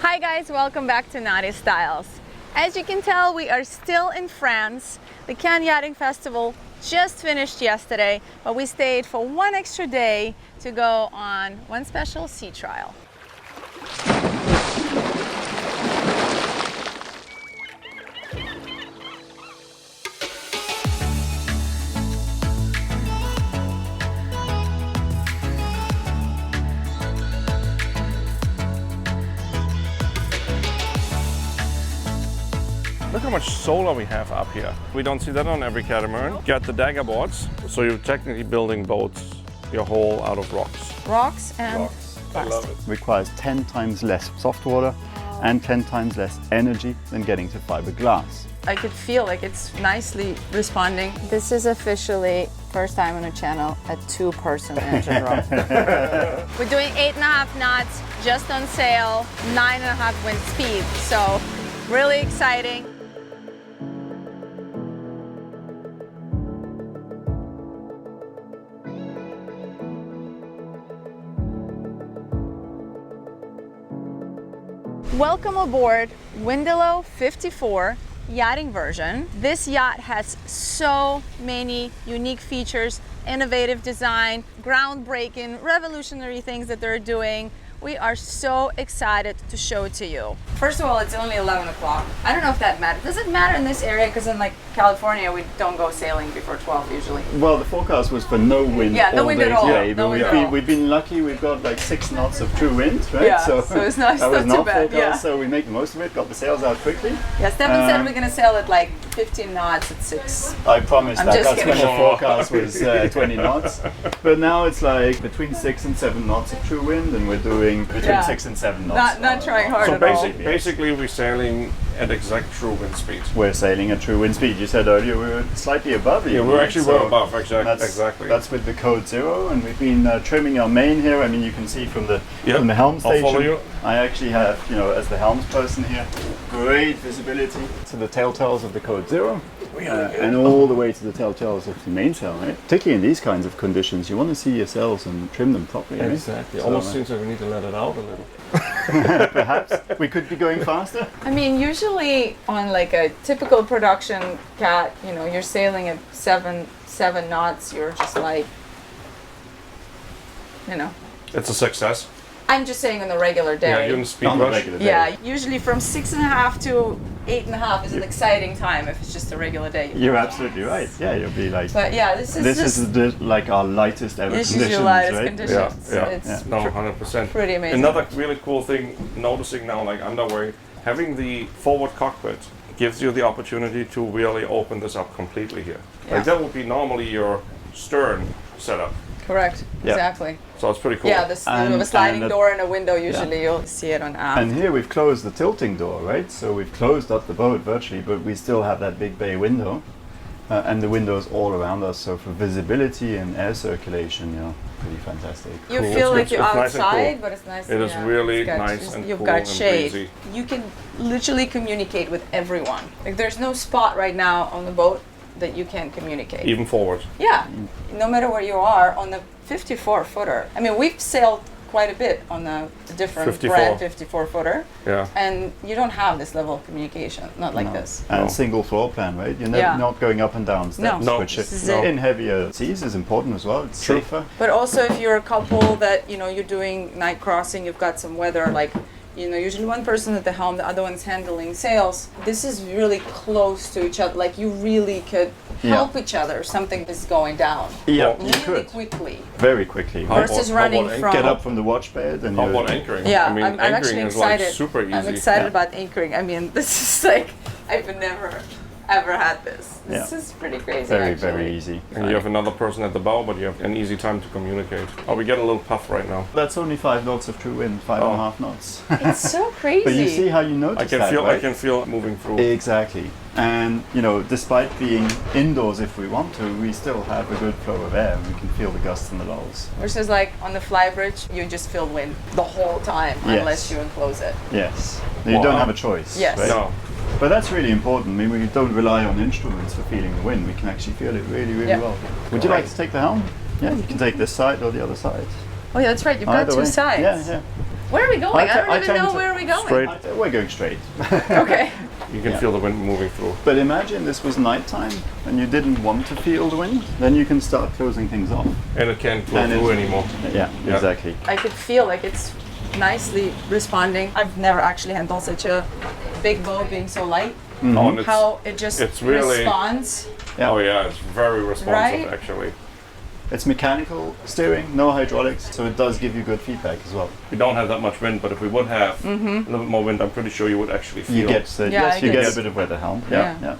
Hi guys, welcome back to Naughty Styles. As you can tell, we are still in France. The Cannes Yachting Festival just finished yesterday, but we stayed for one extra day to go on one special sea trial. Look how much solar we have up here. We don't see that on every catamaran. Got the dagger boards, so you're technically building boats, your whole out of rocks. Rocks and Rocks. I love it. Requires 10 times less soft water and 10 times less energy than getting to fiberglass. I could feel like it's nicely responding. This is officially first time on a channel a two-person engine room. We're doing 8.5 knots just on sail, 9.5 wind speed, so really exciting. Welcome aboard Windillo 54 yachting version. This yacht has so many unique features, innovative design, groundbreaking, revolutionary things that they're doing. We are so excited to show it to you. First of all, it's only 11 o'clock. I don't know if that matters. Does it matter in this area? Because in like California, we don't go sailing before 12 usually. Well, the forecast was for no wind Yeah, no all wind day at all. today, No but wind at all. we've been lucky. We've got like 6 knots of true wind, right? Yeah, so it's nice, that was not too not bad, forecast, yeah. so we make the most of it, got the sails out quickly. Yeah, Stefan said we're going to sail at like 15 knots at 6. I promised I'm that. just That's when the kidding. forecast was 20 knots. But now it's like between 6 and 7 knots of true wind, and we're doing between Yeah. 6 and 7 knots. Not trying hard So at all. basically we're sailing at exact true wind speed. We're sailing at true wind speed. You said earlier we were slightly above. Yeah, even, we're right? actually So well above, exactly. That's with the code 0, and we've been trimming our main here. I mean, you can see from the Yep, helm I'll station. follow you. I actually have, as the helms person here, great visibility to the tailtails of the code 0. And all the way to the tailtails of the mainsail, right? Particularly in these kinds of conditions, you want to see your sails and trim them properly. Right? Exactly. So, Almost seems like we need to let it out a little. perhaps we could be going faster. I mean, usually on like a typical production cat, you're sailing at seven knots. You're just like, It's a success. I'm just saying on the regular day. Yeah, you're in the speed On the rush. regular day. Yeah, usually from 6.5 to 8.5 is an exciting time if it's just a regular day. You're absolutely right. Yeah, you'll be like. But yeah, this is like our lightest ever this conditions, is your lightest right? conditions. Yeah, It's yeah. No, 100%. pretty amazing. Another really cool thing, noticing now, like underway, having the forward cockpit gives you the opportunity to really open this up completely here. Yeah. Like that would be normally your stern setup. Correct. Yeah. Exactly. So it's pretty cool. Yeah, you have a sliding door and a window. Usually you'll see it on aft. And here we've closed the tilting door, right? So we've closed up the boat virtually, but we still have that big bay window. And the windows all around us, so for visibility and air circulation, pretty fantastic. You Cool. feel like It's you're nice and cool. outside, but it's nice. It is really it's got- nice and You've cool got and shade. breezy. You can literally communicate with everyone. Like there's no spot right now on the boat that you can't communicate. Even forward. Yeah, no matter where you are on the 54 footer. I mean, we've sailed quite a bit on the different 54. brand 54 footer, Yeah. and you don't have this level of communication, not like No. this. And No. single floor plan, right? You're Yeah. not going up and down steps, No. which This is in it. heavier seas is important as well. It's True. safer. But also, if you're a couple that you're doing night crossing, you've got some weather, like usually one person at the helm, the other one's handling sails. This is really close to each other. Like you really could help each other. if Something is going down Yeah, Well, you really could quickly. very quickly. How Versus about- running how about from. Get up from the watch bed and How you're about anchoring? Yeah, I mean, I'm anchoring actually is excited. like super easy. I'm excited Yeah. about anchoring. I mean, this is like I've never ever had this. This Yeah. is pretty crazy. very, actually. very easy. And you have another person at the bow, but you have an easy time to communicate. Oh, we get a little puff right now. That's only 5 knots of true wind, 5.5 knots. It's so crazy. But you see how you notice I can that, feel. right? I can feel it moving through. Exactly. And, despite being indoors if we want to, we still have a good flow of air and we can feel the gusts and the lulls. Versus like on the flybridge, you just feel wind the whole time Yes. unless you enclose it. Yes. You Wow. don't have a choice. Yes. Right? No. But that's really important. I mean, we don't rely on instruments for feeling the wind. We can actually feel it really, really Yeah. well. Would you like to take the helm? Yeah, you can take this side or the other side. Oh yeah, that's right. You've got Either two way. sides. Yeah, yeah. Where are we going? I don't even tend know to- where are we going. Straight. We're going straight. Okay. You can Yeah. feel the wind moving through. But imagine this was nighttime and you didn't want to feel the wind, then you can start closing things off. And it can't flow And through it's- anymore. Yeah, Yeah. exactly. I could feel like it's nicely responding. I've never actually handled such a big boat being so light. Oh, and How it just it's really- responds. Yeah. Oh yeah, it's very responsive Right? actually. It's mechanical steering, no hydraulics, so it does give you good feedback as well. We don't have that much wind, but if we would have a little bit more wind, I'm pretty sure you would actually feel. You get Yeah, yes, I you get guess. a bit of weather helm. Yeah. Yeah.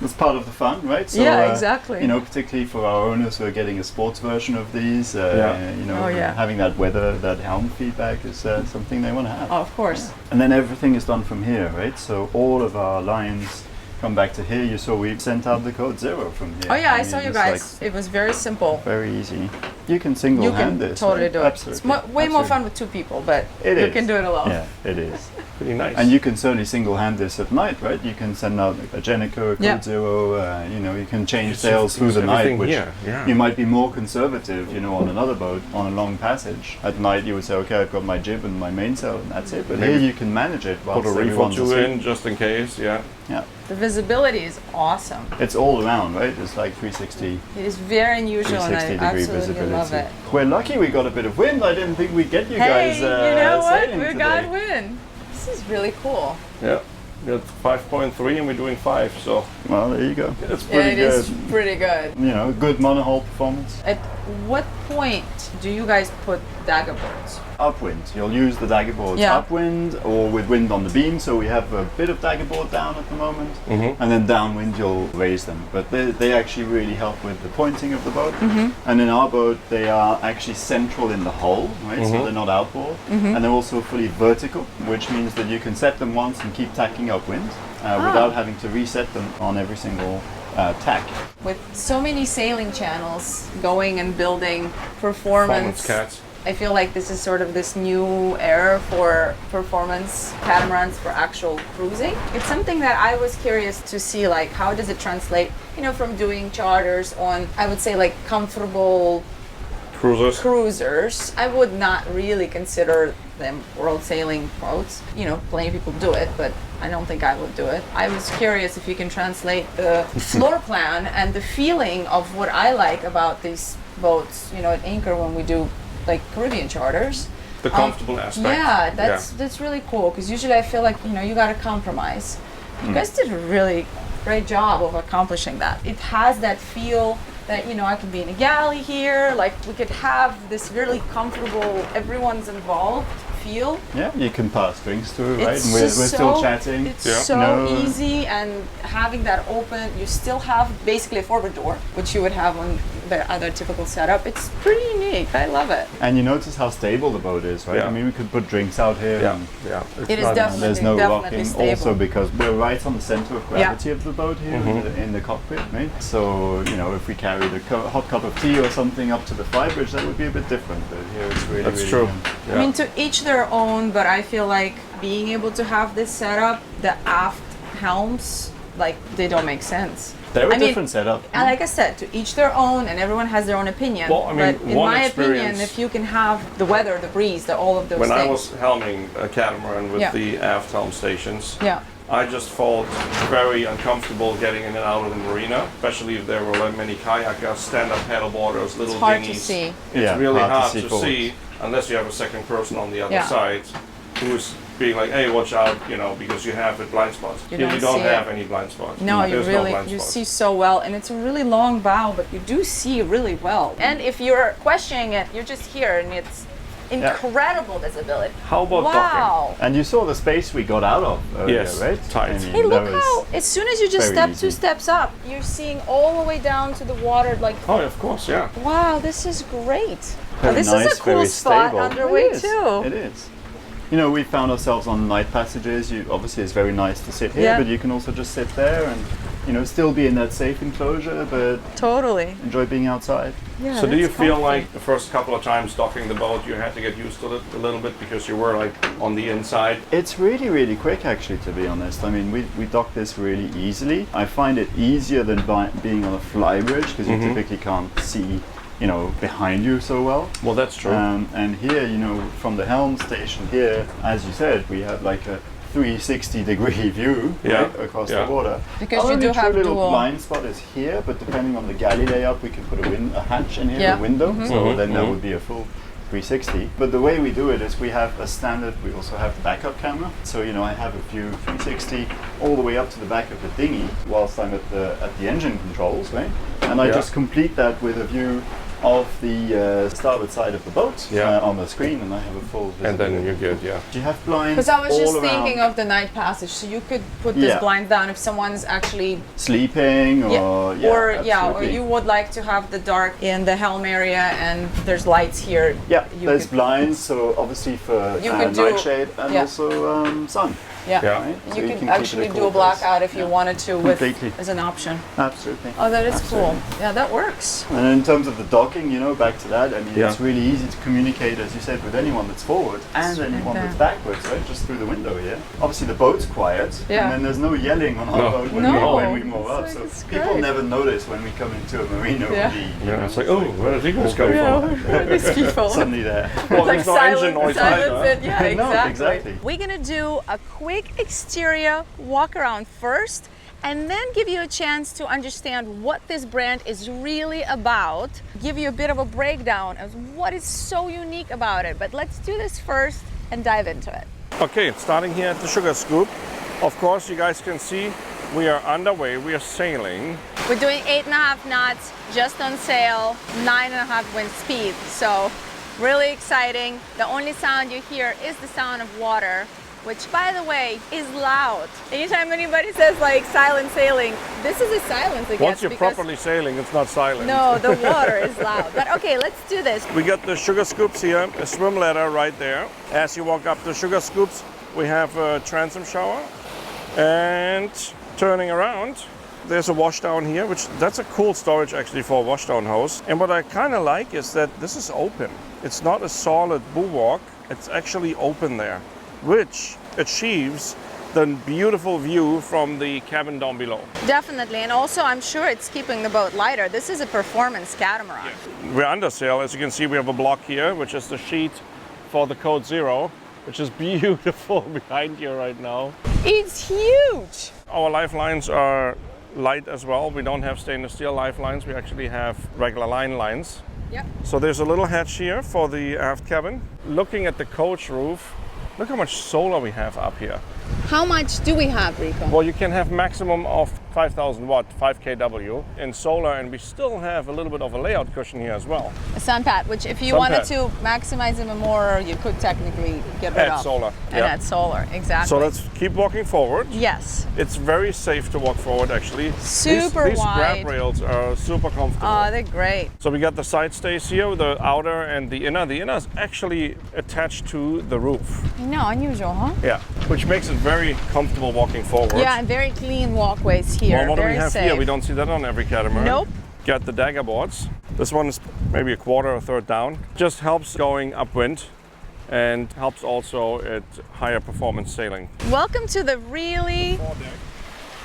That's part of the fun, right? So, Yeah, exactly. You know, particularly for our owners who are getting a sports version of these, Yeah. you know, Oh, yeah. having that weather, that helm feedback is something they want to have. Oh, of course. And then everything is done from here, right? So all of our lines come back to here. You saw we sent out the code 0 from here. Oh yeah, I mean, saw you it's guys. It was very simple. like very easy. You can single You can hand this. totally right? do it. Absolutely. It's way more Absolutely. fun with two people, but It you is. can do it alone. Yeah, it is. Pretty nice. And you can certainly single hand this at night, right? You can send out a Genico, a Code Yeah. 0, you know, you can change Use sails through the night, everything which here, yeah. you might be more conservative, you know, on another boat, on a long passage. At night you would say, okay, I've got my jib and my mainsail and that's it. But Maybe here you can manage it whilst Put a reef or everyone's two asleep. in just in case. Yeah. Yeah. The visibility is awesome. It's all around, right? It's like 360, It is very unusual and I 360 degree absolutely visibility. love it. We're lucky we got a bit of wind. I didn't think we'd get you Hey, guys you know what? sailing We today. got wind. This is really cool. Yeah. We're at 5.3 and we're doing 5, so Well, there you go. it's Yeah, pretty it good. is pretty good. You know, good monohull performance. At what point do you guys put dagger boards? Upwind. You'll use the dagger boards Yeah. upwind or with wind on the beam. So we have a bit of dagger board down at the moment, and then downwind you'll raise them. But they actually really help with the pointing of the boat. And in our boat, they are actually central in the hull, right? So they're not outboard, and they're also fully vertical, which means that you can set them once and keep tacking upwind without having to reset them on every single tack. With so many sailing channels going and building Performance cats. I feel like this is sort of this new era for performance catamarans for actual cruising. It's something that I was curious to see, like how does it translate, you know, from doing charters on, I would say like comfortable Cruisers. cruisers. I would not really consider them world sailing boats. You know, plenty of people do it, but I don't think I would do it. I was curious if you can translate the floor plan and the feeling of what I like about these boats, you know, at Anchor when we do like Caribbean charters. The comfortable aspect. Yeah, that's really cool because usually I feel like, you know, you got to compromise. You guys did a really great job of accomplishing that. It has that feel that, you know, I could be in a galley here, like we could have this really comfortable, everyone's involved feel. Yeah, you can pass drinks through, right? It's And we're just still so- chatting. It's Yeah. so No. easy, and having that open, you still have basically a forward door, which you would have on the other typical setup. It's pretty unique. I love it. And you notice how stable the boat is, right? Yeah. I mean, we could put drinks out here. Yeah. And Yeah. It's It is not- definitely- there's no definitely rocking. stable. Also, because we're right on the center of gravity of the boat here in the cockpit, right? So, you know, if we carried a hot cup of tea or something up to the flybridge, that would be a bit different. But here it's really, That's really, true. I mean, to each their own, but I feel like being able to have this setup, the aft helms, like they don't make sense. They're a I mean, different setup. And like I said, to each their own, and everyone has their own opinion. Well, I mean, but in one my opinion, experience- if you can have the weather, the breeze, all of those When I things. was helming a catamaran with Yeah. the aft helm stations, Yeah. I just felt very uncomfortable getting in and out of the marina, especially if there were like many kayakers, stand-up paddleboarders, little It's hard to dinghies. see. It's Yeah, really hard to hard see to forward. see unless you have a second person on the other Yeah. side who's being like, hey, watch out, you know, because you have a blind spots. You Here don't you don't see have it. any blind spots. No, you There's really no blind you spots. see so well, and it's a really long bow, but you do see really well. And if you're questioning it, you're just here, and it's incredible visibility. How about wow. And you saw the space we got out of earlier, Yes, right? tight. I mean, Hey, look that was- how as soon as you just very step easy. 2 steps up, you're seeing all the way down to the water. Like, Oh, of course, yeah. wow, this is great. Very This nice, is a cool very spot stable. underway It is, too. It is. You know, we found ourselves on night passages. Obviously, it's very nice to sit here, Yeah. but you can also just sit there and, you know, still be in that safe enclosure, but Totally. enjoy being outside. Yeah. So do you that's feel comfy. like the first couple of times docking the boat, you had to get used to it a little bit because you were like on the inside? It's really, really quick, actually, to be honest. I mean, we dock this really easily. I find it easier than being on a flybridge because you typically can't see, you know, behind you so well. Well, that's true. And here, you know, from the helm station here, as you said, we have like a 360-degree view right, across the water. Because Our you do only have true little dual. blind spot is here, but depending on the galley layout, we can put a hatch in here, Yeah. a window. So then that would be a full 360. But the way we do it is we have a standard, we also have the backup camera. So, you know, I have a view 360 all the way up to the back of the dinghy whilst I'm at the engine controls, right? And I just complete that with a view of the starboard side of the boat on the screen, and I have a full visibility. And then you're good, yeah. Do you have blinds? Because I was just all thinking around? of the night passage, so you could put this Yeah. blind down if someone's actually Sleeping or or absolutely. you would like to have the dark in the helm area and there's lights here. Yeah, you there's could- blinds, so obviously for You could do- nightshade and also sun. Yeah. Yeah. Right? So You can could keep it actually a do cool a blackout if you Yeah. wanted to with Completely. as an option. Absolutely. Oh, that is cool. Absolutely. Yeah, that works. And in terms of the docking, you know, back to that, I mean, Yeah. it's really easy to communicate, as you said, with anyone that's forward and anyone that's backwards, right? Just through the window here. Obviously, the boat's quiet, Yeah. and then there's no yelling on our No. boat when, No. when we moor up. It's So like- it's people great. never notice when we come into a marina. Yeah. Yeah, it's like, oh, where did he just come from? These people. Suddenly there. Well, Like there's no engine noise silence either. it. Yeah, No, exactly. exactly. We're gonna do a quick exterior walk around first and then give you a chance to understand what this brand is really about, give you a bit of a breakdown of what is so unique about it. But let's do this first and dive into it. Okay, starting here at the Sugar Scoop. Of course, you guys can see we are underway, we are sailing. We're doing 8.5 knots, just on sail, 9.5 wind speed. So really exciting. The only sound you hear is the sound of water, which by the way is loud. Anytime anybody says like silent sailing, this is a silence it Once gets you're because properly sailing, it's not silent. no, the water is loud. But okay, let's do this. We got the Sugar Scoops here, a swim ladder right there. As you walk up the Sugar Scoops, we have a transom shower. And turning around, there's a washdown here, which that's a cool storage actually for a washdown hose. And what I kind of like is that this is open. It's not a solid bulwark, it's actually open there, which achieves the beautiful view from the cabin down below. Definitely, and also I'm sure it's keeping the boat lighter. This is a performance catamaran. We're under sail. As you can see, we have a block here, which is the sheet for the Code Zero, which is beautiful behind you right now. It's huge. Our lifelines are light as well. We don't have stainless steel lifelines. We actually have regular line lines. Yep. So there's a little hatch here for the aft cabin. Looking at the coach roof, look how much solar we have up here. How much do we have, Rico? Well, you can have maximum of 5,000 watt, 5 kW in solar, and we still have a little bit of a layout cushion here as well. A sun pad, which if you Sun wanted pad. to maximize even more, you could technically get rid Add of. solar, And yeah. add solar, exactly. So let's keep walking forward. Yes. It's very safe to walk forward actually. Super these wide. grab rails are super comfortable. Oh, they're great. So we got the side stays here, the outer and the inner. The inner is actually attached to the roof. I know, unusual, huh? Yeah, which makes it very comfortable walking forward. Yeah, and very clean walkways here. Well, what do very we have safe. here? We don't see that on every catamaran. Nope. Got the dagger boards. This one is maybe a quarter or third down. Just helps going upwind and helps also at higher performance sailing. Welcome to the really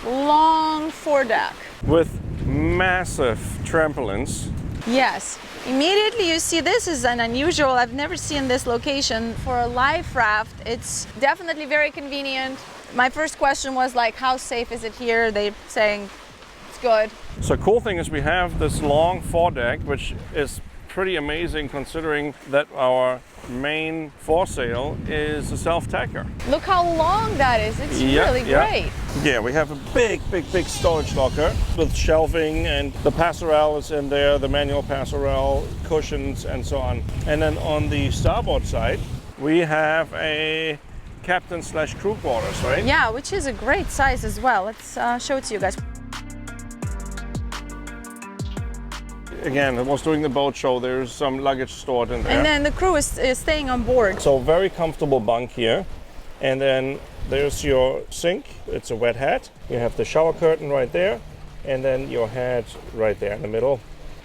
long foredeck. With massive trampolines. Yes. Immediately you see this is an unusual, I've never seen this location for a life raft. It's definitely very convenient. My first question was like, how safe is it here? They're saying it's good. So cool thing is we have this long foredeck, which is pretty amazing considering that our main foresail is a self-tacker. Look how long that is. It's really great. Yeah, we have a big storage locker with shelving, and the passerelle is in there, the manual passerelle, cushions, and so on. And then on the starboard side, we have a captain/crew quarters, right? Yeah, which is a great size as well. Let's show it to you guys. Again, I was doing the boat show. There's some luggage stored in there. And then the crew is staying on board. So very comfortable bunk here. And then there's your sink. It's a wet hat. You have the shower curtain right there. And then your hat right there in the middle.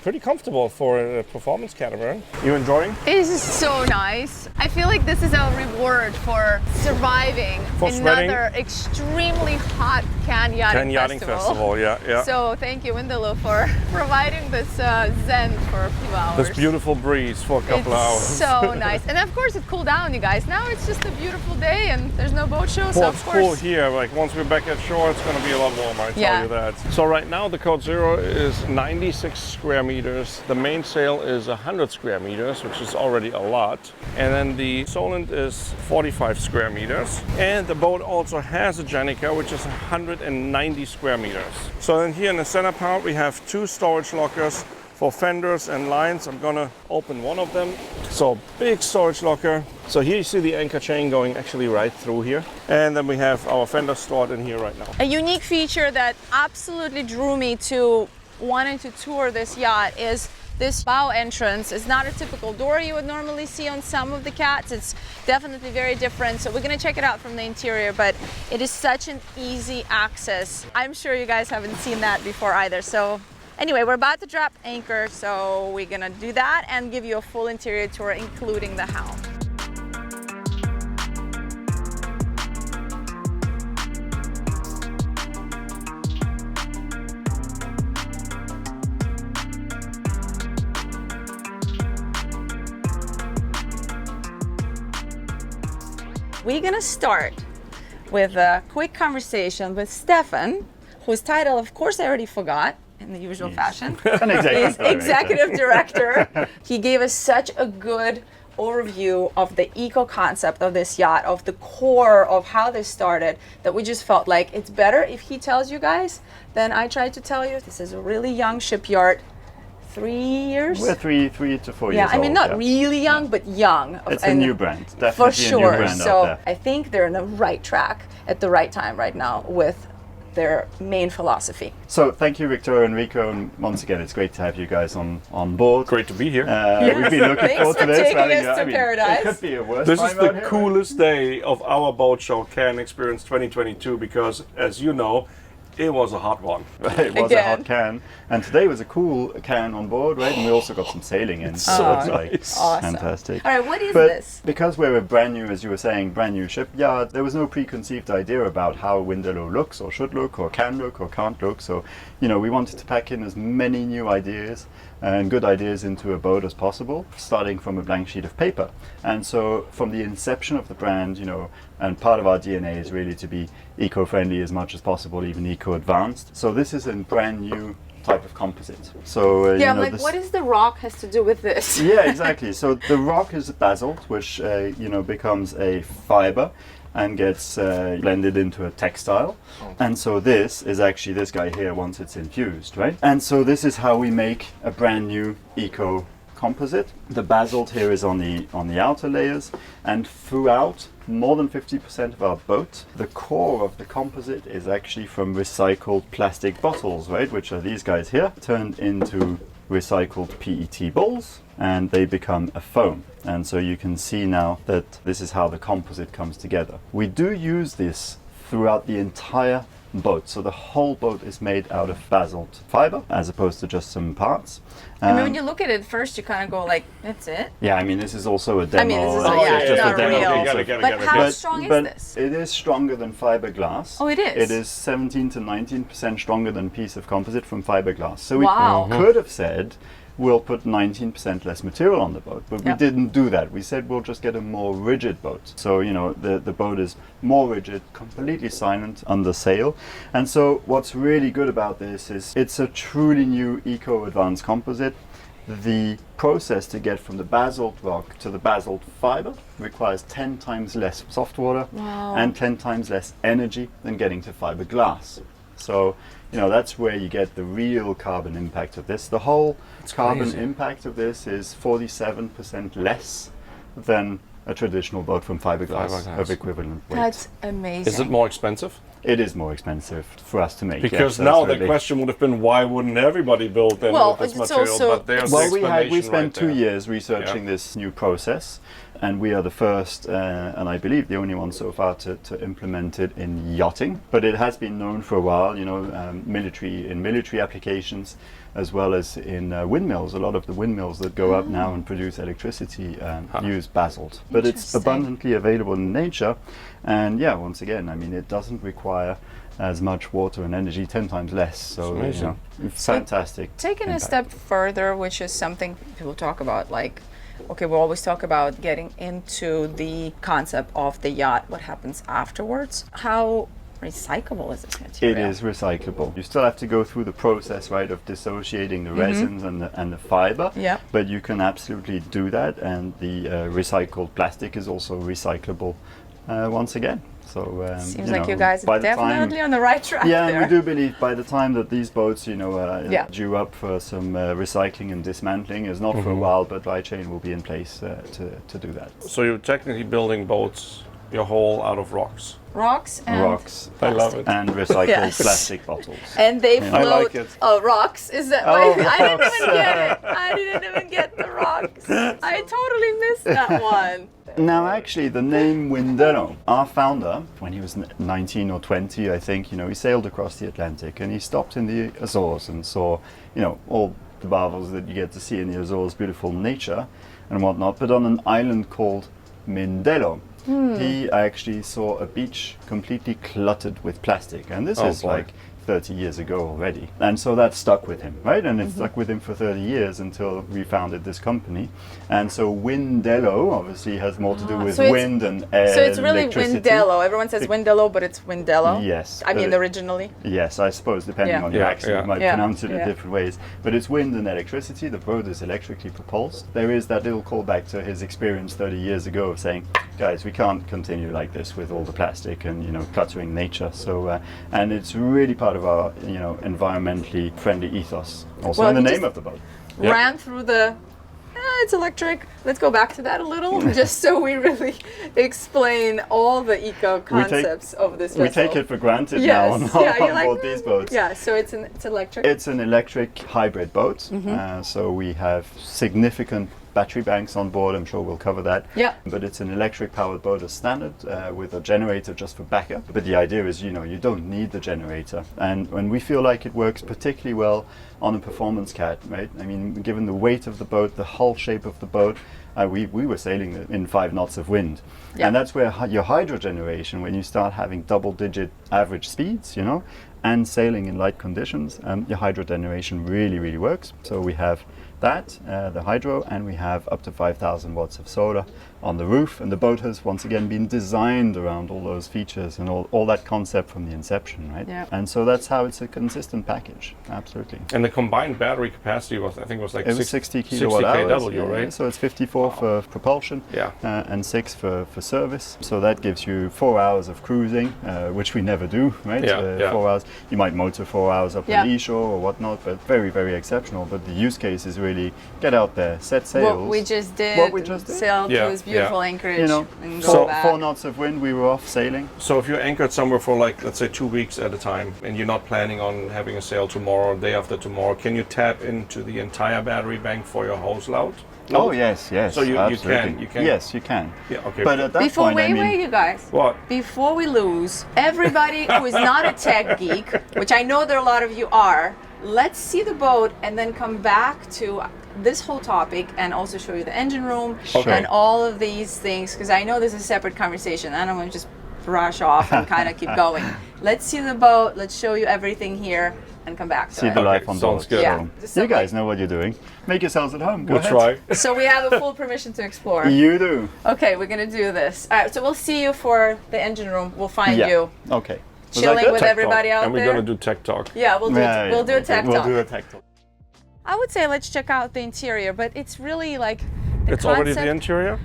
pretty comfortable for a performance catamaran. You enjoying? This is so nice. I feel like this is a reward for surviving For sweating. another extremely hot Cannes Yachting Festival. Yeah. So thank you, Windaloo, for providing this zen for a few hours. This beautiful breeze for a couple it's hours. so nice. And of course it cooled down, you guys. Now it's just a beautiful day and there's no boat show, so Well, of it's course. cool here. Like once we're back at shore, it's going to be a lot warmer. I tell you that. So right now the Code Zero is 96 square meters. The mainsail is 100 square meters, which is already a lot. And then the Solent is 45 square meters. And the boat also has a Janica, which is 190 square meters. So then here in the center part, we have 2 storage lockers for fenders and lines. I'm gonna open one of them. So big storage locker. So here you see the anchor chain going actually right through here. And then we have our fenders stored in here right now. A unique feature that absolutely drew me to wanting to tour this yacht is this bow entrance. Is not a typical door you would normally see on some of the cats. It's definitely very different. So we're gonna check it out from the interior, but it is such an easy access. I'm sure you guys haven't seen that before either. So anyway, we're about to drop anchor, so we're gonna do that and give you a full interior tour, including the helm. We're gonna start with a quick conversation with Stefan, whose title, of course, I already forgot in the usual fashion. An He's executive executive director. He gave us such a good overview of the eco concept of this yacht, of the core of how this started, that we just felt like it's better if he tells you guys than I tried to tell you. This is a really young shipyard. 3 years? We're three to 4 years Yeah, old. I mean, not really young, but young. It's a And new brand, definitely for a sure. new brand So out there. I think they're in the right track at the right time right now with their main philosophy. So thank you, Victor and Rico, and once again, it's great to have you guys on board. Great to be here. We've been looking Thanks forward for to this. taking I think, us to Paradise. It could be a worse This time is the out here, coolest day of our boat show, Cannes Experience 2022, because as you know, it was a hot one. right? It was a hot can, and today was a cool can on board, right? And we also got some sailing in. so it's like nice. Awesome. fantastic. All right, what is But this? because we're a brand new, as you were saying, brand new shipyard, there was no preconceived idea about how Windaloo looks or should look or can look or can't look. So, you know, we wanted to pack in as many new ideas and good ideas into a boat as possible, starting from a blank sheet of paper. And so from the inception of the brand, you know, and part of our DNA is really to be eco-friendly as much as possible, even eco-advanced. So this is a brand new type of composite. So Yeah, I'm know, like, this, what is the rock has to do with this? yeah, exactly. So the rock is basalt, which you know, becomes a fiber and gets blended into a textile. And so this is actually this guy here once it's infused, right? And so this is how we make a brand new eco composite. The basalt here is on the outer layers, and throughout more than 50% of our boat, the core of the composite is actually from recycled plastic bottles, right? Which are these guys here, turned into recycled PET balls, and they become a foam. And so you can see now that this is how the composite comes together. We do use this throughout the entire boat. So the whole boat is made out of basalt fiber as opposed to just some parts. I mean, when you look at it first, you kind of go like, that's it. Yeah, I mean, this is also a demo. I mean, this is and yeah, it's it's just not a demo real. piece of- But how strong is this? It is stronger than fiberglass. Oh, it is? It is 17 to 19% stronger than piece of composite from fiberglass. So we Wow. could have said, we'll put 19% less material on the boat, but we Yep. didn't do that. We said we'll just get a more rigid boat. So, you know, the boat is more rigid, completely silent under sail. And so what's really good about this is it's a truly new eco-advanced composite. The process to get from the basalt rock to the basalt fiber requires 10 times less soft water and 10 times less energy than getting to fiberglass. So, you know, that's where you get the real carbon impact of this. The whole carbon crazy. impact of this is 47% less than a traditional boat from fiberglass Fiberglass. of equivalent weight. That's amazing. Is it more expensive? It is more expensive for us to make. Because yes, now the absolutely. question would have been, why wouldn't everybody build them Well, with this it's material? also- But there's Well, the we explanation spent right 2 there. years researching Yeah. this new process, And we are the first, and I believe the only one so far to implement it in yachting. But it has been known for a while, you know, military applications, as well as in windmills. A lot of the windmills that go up now and produce electricity use basalt. But it's Interesting. abundantly available in nature. And yeah, once again, I mean, it doesn't require as much water and energy, 10 times less. So, you know, it's fantastic. Taking a impact. step further, which is something people talk about, like, okay, we always talk about getting into the concept of the yacht, what happens afterwards. How recyclable is this It material? is recyclable. You still have to go through the process, right, of dissociating the resins and the fiber. Yeah. But you can absolutely do that, and the recycled plastic is also recyclable once again. So Seems like you know, guys by are the time- definitely on the right track Yeah, there. we do believe by the time that these boats, you know, Yeah. due up for some recycling and dismantling, is not for a while, but Dry Chain will be in place to do that. So you're technically building boats, your whole out of rocks. Rocks and Rocks I love it. and recycled Yes. plastic bottles. And they Yeah. float. I like it. Oh, rocks? Is that? Oh, I didn't rocks. even get it. I didn't even get the rocks. I totally missed that one. Now, actually, the name Windelo, our founder, when he was 19 or 20, I think, you know, he sailed across the Atlantic and he stopped in the Azores and saw, you know, all the marvels that you get to see in the Azores, beautiful nature and whatnot. But on an island called Mindelo, he actually saw a beach completely cluttered with plastic. And this Oh, is boy. like 30 years ago already. And so that stuck with him, right? And it stuck with him for 30 years until we founded this company. And so Windelo obviously has more to do with so it's- wind and air. So it's really electricity. Windello. Everyone says Windello, but it's Windello. Yes. I mean, but originally. yes, I suppose, depending Yeah. on your Yeah, accent, yeah. you might Yeah, pronounce it in yeah. different ways. But it's wind and electricity. The boat is electrically propulsed. There is that little callback to his experience 30 years ago of saying, guys, we can't continue like this with all the plastic and, you know, cluttering nature. So, and it's really part of our, you know, environmentally friendly ethos. Also Well, in the you name just- of the boat. Yep. Ran through the. It's electric. Let's go back to that a little, just so we really explain all the eco concepts of this We vessel. take it for granted Yes. now on, Yeah, you're on like, board these boats. Yeah, so it's electric. It's an electric hybrid boat, Mm-hmm. so we have significant battery banks on board. I'm sure we'll cover that. Yeah. But it's an electric powered boat as standard with a generator just for backup. But the idea is, you know, you don't need the generator. And when we feel like it works particularly well on a performance cat, right? I mean, given the weight of the boat, the hull shape of the boat, we were sailing in 5 knots of wind. Yeah. And that's where your hydro generation, when you start having double-digit average speeds, you know, and sailing in light conditions, your hydro generation really, really works. So we have that, the hydro, and we have up to 5,000 watts of solar on the roof. And the boat has once again been designed around all those features and all that concept from the inception, right? Yeah. And so that's how it's a consistent package, absolutely. And the combined battery capacity was, I think, was like It was 60 kilowatt hours. 60 kW, yeah, right? So it's 54 for propulsion, Yeah. and 6 for service. So that gives you 4 hours of cruising, which we never do, right? Yeah, yeah. 4 hours. You might motor 4 hours up Yeah. on Eshore or whatnot, but very, very exceptional. But the use case is really get out there, set sails. What we just did. What we just did. Sailed Yeah, to this beautiful yeah. anchorage You know, and So- go back. 4 knots of wind, we were off sailing. So if you're anchored somewhere for like, let's say 2 weeks at a time, and you're not planning on having a sail tomorrow or day after tomorrow, can you tap into the entire battery bank for your hose load? Oh yes, yes. So you absolutely. can. Yes, you can. Yeah, okay. But at that Before, point, I mean, wait, you guys. What? Before we lose, everybody who is not a tech geek, which I know there a lot of you are, let's see the boat and then come back to this whole topic and also show you the engine room Sure. and all of these things, because I know this is a separate conversation. I don't want to just brush off and kind of keep going. Let's see the boat, let's show you everything here and come back to see it. the Okay, life on sounds board. good. Yeah. So Just you some, guys like- know what you're doing. Make yourselves at home. Go We'll ahead. try. So we have a full permission to explore. You do. Okay, we're gonna do this. All right, so we'll see you for the engine room. We'll find Yeah. you Okay. Was that chilling good? with Tech everybody talk. out And we're there. gonna do tech talk. Yeah, we'll do Yeah, we'll do a okay, tech we'll talk. do a tech talk. I would say let's check out the interior, but it's really like the It's already the concept- interior?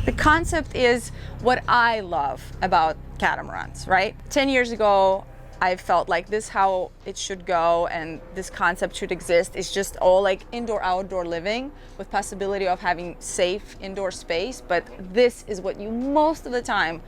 The concept is what I love about catamarans, right? 10 years ago, I felt like this is how it should go and this concept should exist. It's just all like indoor outdoor living with possibility of having safe indoor space, but this is what you most of the time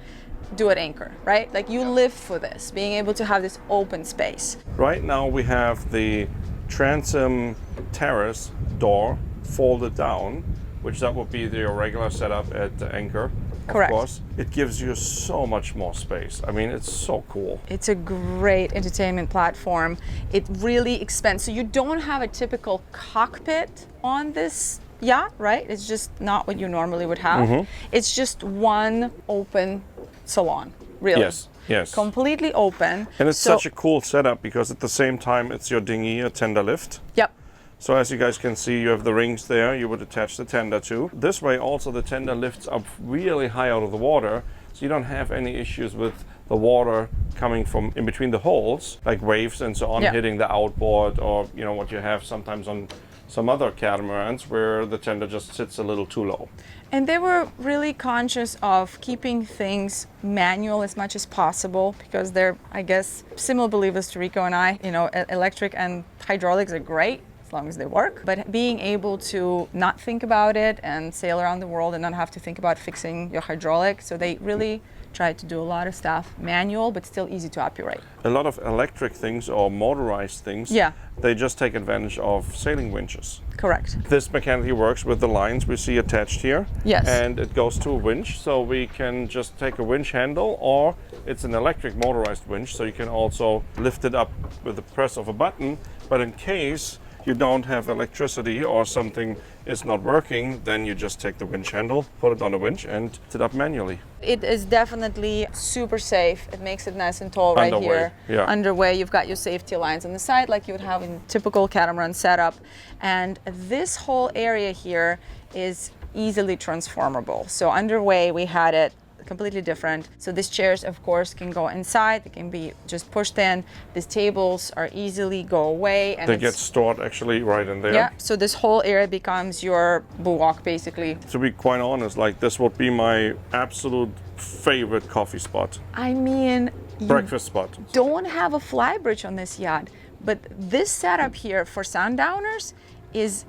do at Anchor, right? Like you live for this, being able to have this open space. Right now we have the transom terrace door folded down, which that would be your regular setup at the Anchor. Correct. Of course, it gives you so much more space. I mean, it's so cool. It's a great entertainment platform. It really expands. So you don't have a typical cockpit on this yacht, right? It's just not what you normally would have. It's just one open salon, really. Yes, yes. Completely open. And it's So- such a cool setup because at the same time it's your dinghy, a tender lift. Yep. So as you guys can see, you have the rings there you would attach the tender to. This way also the tender lifts up really high out of the water, so you don't have any issues with the water coming from in between the holes, like waves and so on, Yeah. hitting the outboard, or you know what you have sometimes on some other catamarans where the tender just sits a little too low. And they were really conscious of keeping things manual as much as possible because they're, I guess, similar believers to Rico and I. You know, electric and hydraulics are great as long as they work. But being able to not think about it and sail around the world and not have to think about fixing your hydraulic. So they really tried to do a lot of stuff manual, but still easy to operate. A lot of electric things or motorized things, Yeah. they just take advantage of sailing winches. Correct. This mechanically works with the lines we see attached here. Yes. And it goes to a winch, so we can just take a winch handle, or it's an electric motorized winch, so you can also lift it up with the press of a button. But in case you don't have electricity or something is not working, then you just take the winch handle, put it on the winch, and lift it up manually. It is definitely super safe. It makes it nice and tall right Underway, here. yeah. Underway, you've got your safety lines on the side like you would have in typical catamaran setup. And this whole area here is easily transformable. So underway, we had it completely different. So these chairs, of course, can go inside. They can be just pushed in. These tables are easily go away. And They get stored actually right in there. yeah, so this whole area becomes your bivouac, basically. To be quite honest, like this would be my absolute favorite coffee spot, I mean, you breakfast spot. don't have a flybridge on this yacht, but this setup here for sundowners is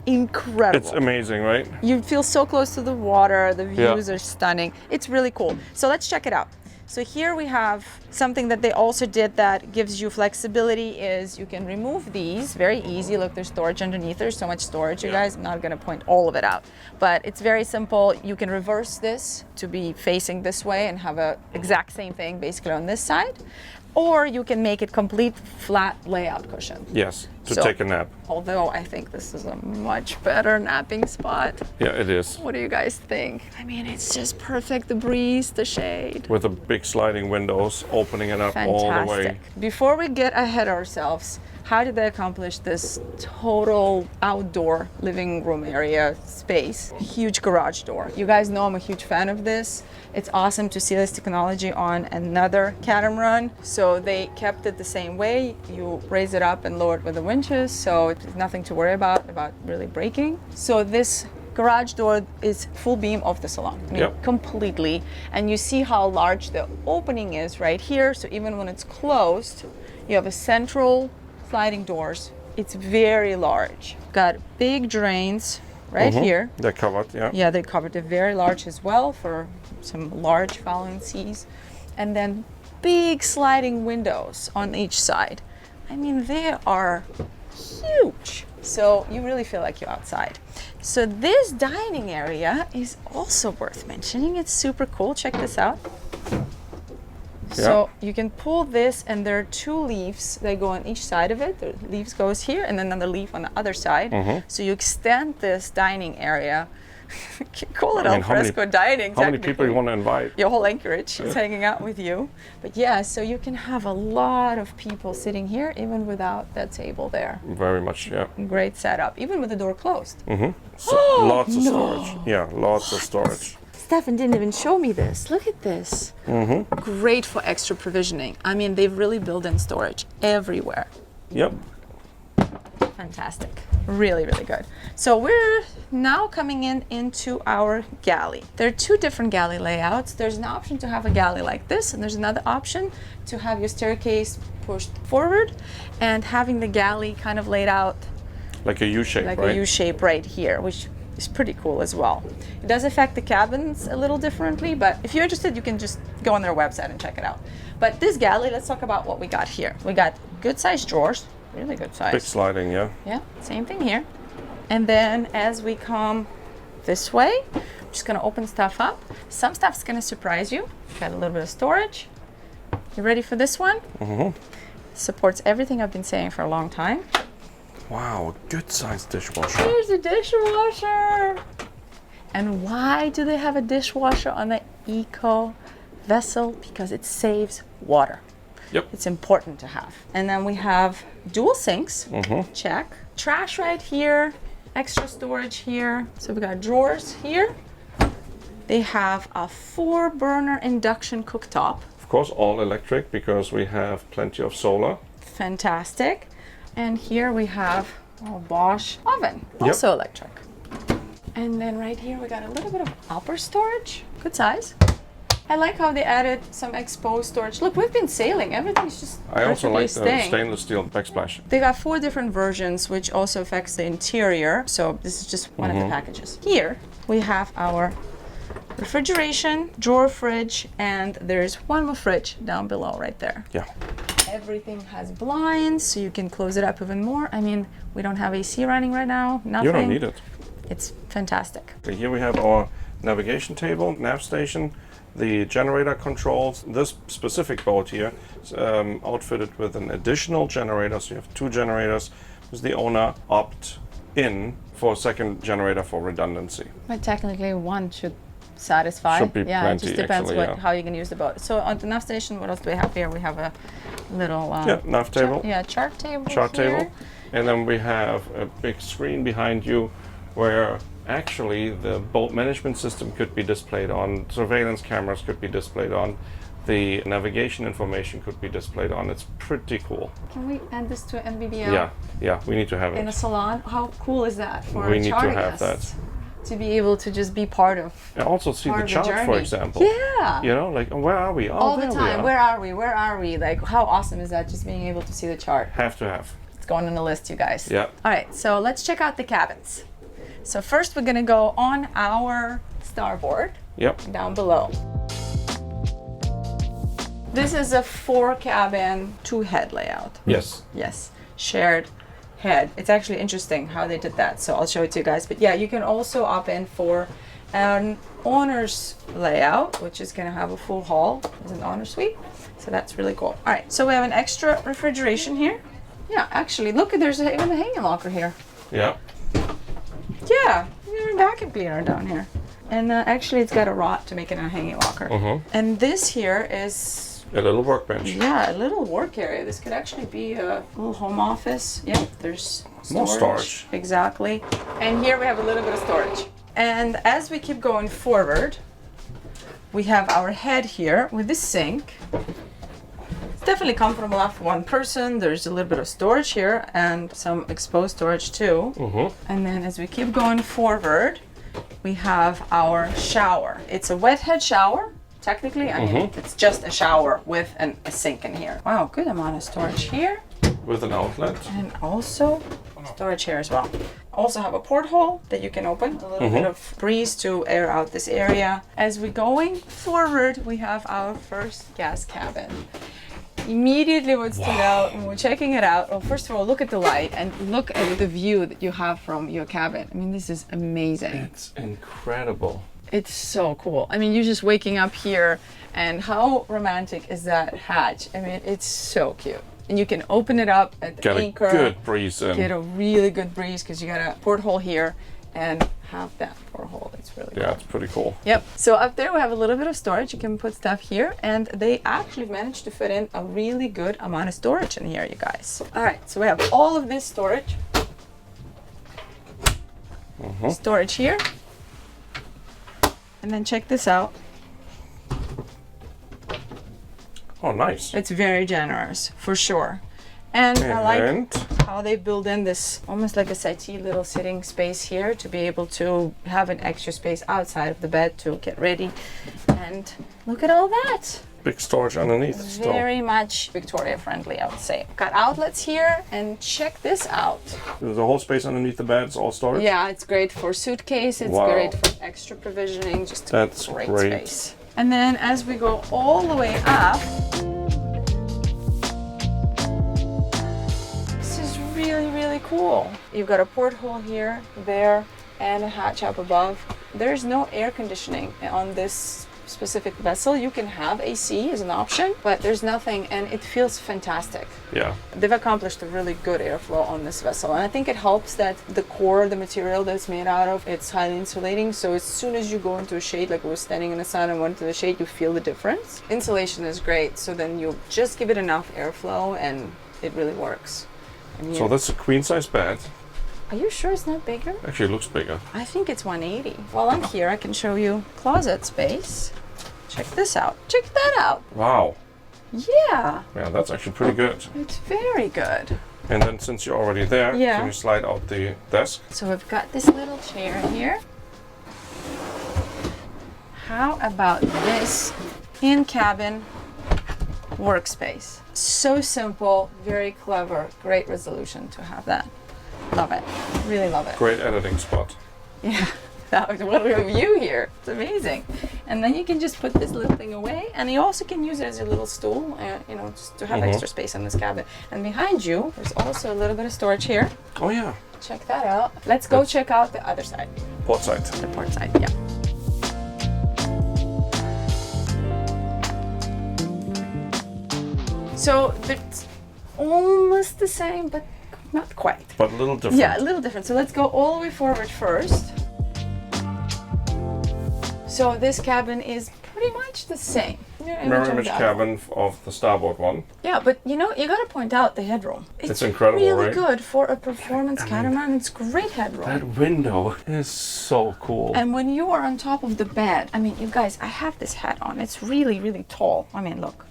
incredible. It's amazing, right? You feel so close to the water, the Yeah. views are stunning. It's really cool. So let's check it out. So here we have something that they also did that gives you flexibility is you can remove these very easy. Look, there's storage underneath. There's so much storage, you guys. I'm not going to point all of it out, but it's very simple. You can reverse this to be facing this way and have a exact same thing basically on this side, or you can make it complete flat layout cushion. Yes, to So- take a nap. Although I think this is a much better napping spot. Yeah, it is. What do you guys think? I mean, it's just perfect. The breeze, the shade. With the big sliding windows, opening it up all the way. Fantastic. Before we get ahead of ourselves, how did they accomplish this total outdoor living room area space? Huge garage door. You guys know I'm a huge fan of this. It's awesome to see this technology on another catamaran. So they kept it the same way. You raise it up and lower it with the winches, so it's nothing to worry about really breaking. So this garage door is full beam of the salon. I mean, Yep. completely. And you see how large the opening is right here. So even when it's closed, you have a central sliding doors. It's very large. Got big drains right here. They're covered, yeah. Yeah, they covered it very large as well for some large following seas. And then big sliding windows on each side. I mean, they are huge. So you really feel like you're outside. So this dining area is also worth mentioning. It's super cool. Check this out. So you can pull this, and there are two leaves that go on each side of it. The leaves goes here, and then another leaf on the other side. So you extend this dining area. You can call it I mean, al fresco dining. How many people you technically. want to invite? Your whole Anchorage is hanging out with you. But yeah, so you can have a lot of people sitting here even without that table there. Very much, yeah. Great setup, even with the door closed. So, lots of storage. Yeah, lots of storage. Stefan didn't even show me this. Look at this. Great for extra provisioning. I mean, they've really built in storage everywhere. Yep. Fantastic. Really, really good. So we're now coming into our galley. There are two different galley layouts. There's an option to have a galley like this, and there's another option to have your staircase pushed forward and having the galley kind of laid out Like a U shape, like right? a U shape right here, which is pretty cool as well. It does affect the cabins a little differently, but if you're interested, you can just go on their website and check it out. But this galley, let's talk about what we got here. We got good sized drawers, really good size. Big sliding, yeah. Yeah, same thing here. And then as we come this way. I'm just gonna open stuff up. Some stuff's gonna surprise you. Got a little bit of storage. You ready for this one? Supports everything I've been saying for a long time. Wow, good sized dishwasher. Here's a dishwasher. And why do they have a dishwasher on the Eco vessel? Because it saves water. Yep. It's important to have. And then we have dual sinks. Check. Trash right here. Extra storage here. So we got drawers here. They have a 4-burner induction cooktop. Of course, all electric because we have plenty of solar. Fantastic. And here we have a Bosch oven, also electric. And then right here we got a little bit of upper storage. Good size. I like how they added some exposed storage. Look, we've been sailing. Everything's just I also perfectly like the staying. stainless steel backsplash. They got 4 different versions, which also affects the interior. So this is just one of the packages. Here we have our refrigeration, drawer fridge, and there's one more fridge down below right there. Yeah. Everything has blinds, so you can close it up even more. I mean, we don't have AC running right now, nothing. You don't need it. It's fantastic. Okay, here we have our navigation table, nav station, the generator controls. This specific boat here is outfitted with an additional generator, so you have 2 generators. Does the owner opt in for a second generator for redundancy? But technically one should satisfy. Should be yeah, plenty, it just depends actually, yeah. how you can use the boat. So on the nav station, what else do we have here? We have a little Nav table. chart table. Chart here. table. And then we have a big screen behind you where actually the boat management system could be displayed on, surveillance cameras could be displayed on, the navigation information could be displayed on. It's pretty cool. Can we add this to NBBL? Yeah, we need to have In a it. salon? How cool is that for We a need to charter have guest? To be able to just be part of And also see part the of the chart, for journey. example. Yeah. You know, like, oh, where are we? Oh, all the there we time. are. Where are we? Where are we? Like, how awesome is that? Just being able to see the chart. Have to have. It's going on the list, you guys. Yeah. All right, so let's check out the cabins. So first, we're gonna go on our starboard Yep. down below. This is a 4-cabin, 2-head layout. Yes. Yes, shared head. It's actually interesting how they did that, so I'll show it to you guys. But yeah, you can also opt in for an owner's layout, which is gonna have a full hall as an owner suite. So that's really cool. All right, so we have an extra refrigeration here. Yeah, actually, look, there's even a hanging locker here. Yeah. Yeah, there's a vacuum cleaner down here. And actually, it's got a rod to make it a hanging locker. And this here is A little workbench. yeah, a little work area. This could actually be a little home office. Yeah, there's More storage. Exactly. And here we have a little bit of storage. And as we keep going forward, we have our head here with the sink. It's definitely comfortable enough for one person. There's a little bit of storage here and some exposed storage too. And then as we keep going forward, we have our shower. It's a wet head shower. Technically, I mean, it's just a shower with a sink in here. Wow, good amount of storage here. With an outlet. And also storage here as well. Also have a porthole that you can open. A little bit of breeze to air out this area. As we're going forward, we have our first gas cabin. Immediately what stood out when we're checking it out, well, first of all, look at the light and look at the view that you have from your cabin. I mean, this is amazing. It's incredible. It's so cool. I mean, you're just waking up here, and how romantic is that hatch? I mean, it's so cute. And you can open it up at the Get anchor. a good breeze in. Get a really good breeze because you got a porthole here and have that porthole. It's really cool. Yeah, it's pretty cool. Yep. So up there we have a little bit of storage. You can put stuff here, and they actually managed to fit in a really good amount of storage in here, you guys. All right. So we have all of this storage. Storage here. And then check this out. Oh, nice. It's very generous, for sure. And I like how they build in this almost like a settee little sitting space here to be able to have an extra space outside of the bed to get ready. And look at all that. Big storage underneath still. Very much Victoria friendly, I would say. Got outlets here, and check this out. There's a whole space underneath the bed. It's all storage. Yeah, it's great for suitcase. It's Wow. great for extra provisioning. Just That's great great. space. And then as we go all the way up, this is really, really cool. You've got a porthole here, there, and a hatch up above. there's no air conditioning on this specific vessel. You can have AC as an option, but there's nothing, and it feels fantastic. Yeah. They've accomplished a really good airflow on this vessel, and I think it helps that the core, the material that it's made out of, it's highly insulating, so as soon as you go into a shade, like we're standing in the sun and went to the shade, you feel the difference. Insulation is great, so then you just give it enough airflow and it really works. And So that's a queen size bed. are you sure it's not bigger? Actually, it looks bigger. I think it's 180. While I'm here, I can show you closet space. Check this out. Check that out. Wow. Yeah, Yeah, that's actually pretty good. it's very good. And then since you're already there, Yeah. can you slide out the desk? So we've got this little chair here. How about this in-cabin workspace? So simple, very clever, great resolution to have that. Love it. Really love it. Great editing spot. Yeah. What a view here. It's amazing. And then you can just put this little thing away, and you also can use it as a little stool, you know, just to have extra space in this cabin. And behind you, there's also a little bit of storage here. Oh yeah. Check that out. Let's go check out the other side, Port side. the port side. Yeah. So it's almost the same, but not quite. But a little different. Yeah, a little different. So let's go all the way forward first. So this cabin is pretty much the same. Mirror image cabin of the starboard one. Yeah, but you know, you gotta point out the headroom. It's incredible, really right? good for a performance catamaran. It's great headroom. That window is so cool. And when you are on top of the bed, I mean, you guys, I have this hat on. It's really, really tall. I mean, look.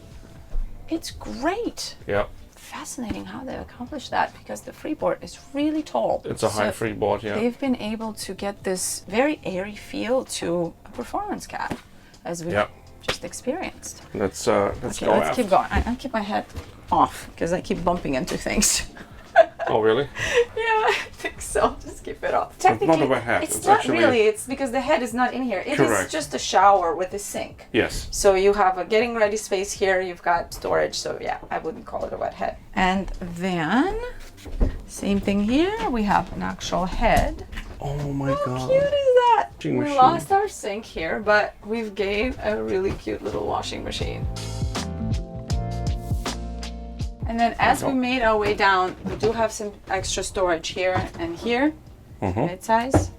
It's great. Yeah. Fascinating how they accomplished that, because the freeboard is really tall. It's a high freeboard, yeah. They've been able to get this very airy feel to a performance cat, as we just experienced. Let's Okay, go let's aft. keep going. I'll keep my head off because I keep bumping into things. Oh really? Yeah, I think so. Just keep it off. It's not a wet hat. It's It's not actually really. It's because the head is not in here. It is Correct. just a shower with a sink. Yes. So you have a getting ready space here. You've got storage. So yeah, I wouldn't call it a wet head. And then same thing here. We have an actual head. Oh my How god. cute is that? Washing We machine. lost our sink here, but we've gave a really cute little washing machine. And then as we made our way down, we do have some extra storage here and here, mid-size.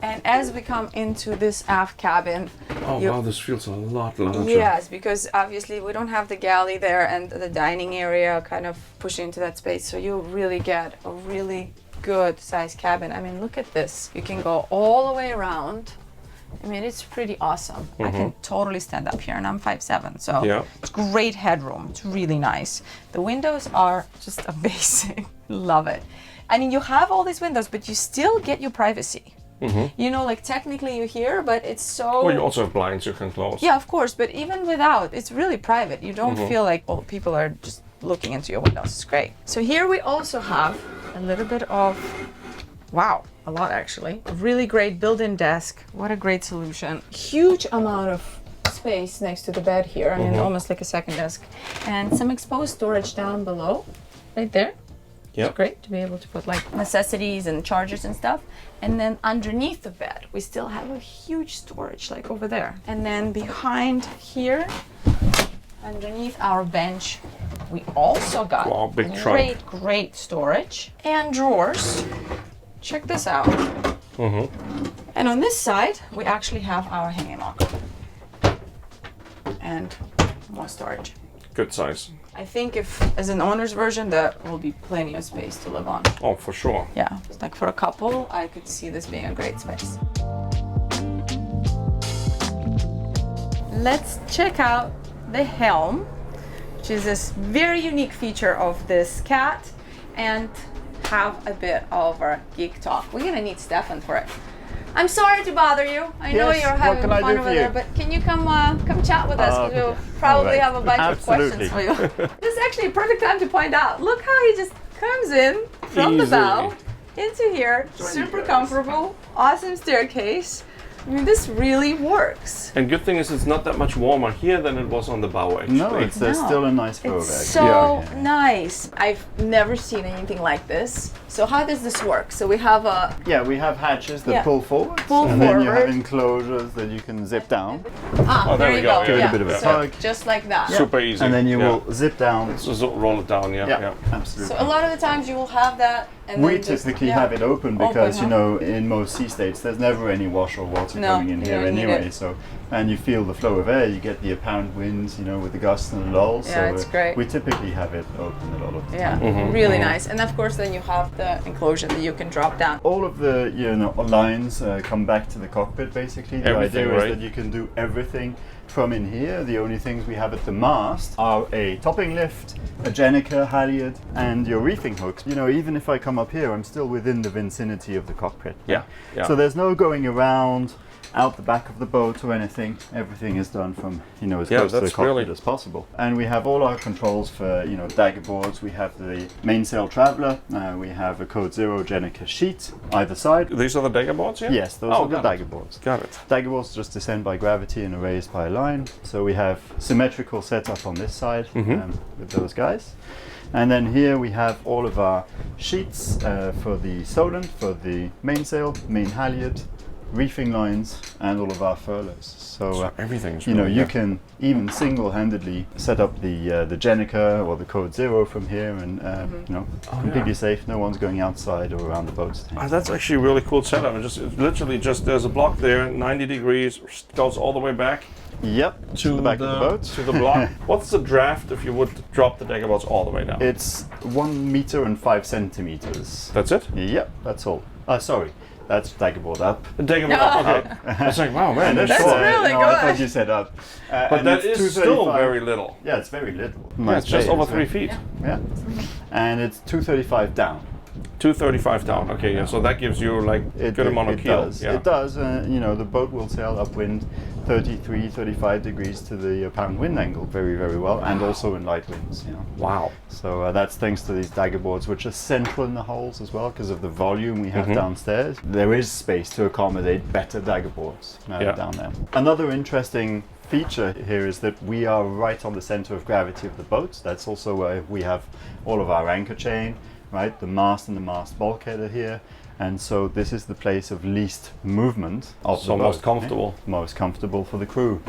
And as we come into this aft cabin, Oh you- wow, this feels a lot larger. yes, because obviously we don't have the galley there and the dining area kind of pushing into that space, so you really get a really good size cabin. I mean, look at this. You can go all the way around. I mean, it's pretty awesome. I can totally stand up here, and I'm 5'7", so Yeah. it's great headroom. It's really nice. The windows are just amazing. Love it. I mean, you have all these windows, but you still get your privacy. You know, like technically you're here, but it's so... Well, you also have blinds you can close. Yeah, of course, but even without, it's really private. You don't feel like, well, people are just looking into your windows. It's great. So here we also have a little bit of, wow, a lot actually. A really great built-in desk. What a great solution. Huge amount of space next to the bed here. I mean, almost like a second desk. And some exposed storage down below, right there. Yeah. Great to be able to put like necessities and chargers and stuff. And then underneath the bed, we still have a huge storage like over there. And then behind here, underneath our bench, we also got Wow, big trunk. great storage and drawers. Check this out. And on this side, we actually have our hanging locker and more storage. Good size. I think if, as an owner's version, there will be plenty of space to live on. Oh, for sure. Yeah, like for a couple, I could see this being a great space. Let's check out the helm, which is this very unique feature of this cat, and have a bit of our geek talk. We're gonna need Stefan for it. I'm sorry to bother you. I know Yes, you're what having can I fun do over for there, you? but can you come chat with us? 'Cause Okay. we'll probably All right. have a bunch of questions for you. This is actually a perfect time to point out. Look how he just comes in from the Easy. bow into here. Super comfortable. Awesome staircase. I mean, this really works. And good thing is it's not that much warmer here than it was on the bow actually. No, it's there's No. still a nice flow It's there. so Yeah. nice. I've never seen anything like this. So how does this work? So we have a Yeah, we have hatches that Yeah. pull forward, Pull and then you have forward. enclosures that you can zip down, there you go. Give it a Yeah. bit of a So tug. just like that. Super easy. and then you Yeah. will zip down. So roll it down, yeah. Yeah, yeah. absolutely. So a lot of the times you will have that, and We then just, typically yeah. have it open because Open, you huh? know in most sea states there's never any wash or water No, coming in you here don't need anyway. it. So and you feel the flow of air, you get the apparent winds, you know, with the gusts and the lulls. Yeah, so it's great. We typically have it open a lot of the Yeah, time. really nice. And of course, then you have the enclosure that you can drop down. All of the lines come back to the cockpit basically. The Everything, idea is right? that you can do everything from in here. The only things we have at the mast are a topping lift, a Jenica halyard, and your reefing hooks. You know, even if I come up here, I'm still within the vicinity of the cockpit. Yeah, yeah. So there's no going around out the back of the boat or anything. Everything is done from, you know, as Yeah, close to the that's cockpit really- as possible. And we have all our controls for, you know, dagger boards. We have the mainsail traveller. We have a Code Zero Jenica sheet either side. These are the dagger boards here? Yes, those Oh, are the got it. dagger boards. Got it. Dagger boards just descend by gravity and are raised by a line. So we have symmetrical setup on this side with those guys. And then here we have all of our sheets for the Solent, for the mainsail, main halyard, reefing lines, and all of our furloughs. So Everything's you know, really you good. can even single-handedly set up the Jenica or the Code Zero from here, and you know, completely safe. No one's going outside or around the boat. That's actually a really cool setup. It's literally just there's a block there, 90 degrees, goes all the way back Yep, to the back of the boat. To the block. What's the draft if you would drop the dagger boards all the way down? It's 1 meter and 5 centimeters. That's it? Yep, that's all. Sorry, that's dagger board up. The dagger board. Okay. I was like, wow, man, that's That's short. really no, I good. thought you said up. But And that it's is still 235. very little. Yeah, it's very little. Yeah, it's just over 3 feet. Yeah, and it's 235 down. 235 down. Okay, yeah. So that gives you like a good amount of keel. Does. Yeah. It does. You know, the boat will sail upwind 33, 35 degrees to the apparent wind angle very, very well, and also in light winds. You know. Wow. So that's thanks to these dagger boards, which are central in the hulls as well, because of the volume we have downstairs. There is space to accommodate better dagger boards down there. Another interesting feature here is that we are right on the center of gravity of the boat. That's also where we have all of our anchor chain, right? The mast and the mast bulkhead are here. And so this is the place of least movement of So the boat. most comfortable. Most comfortable for the crew,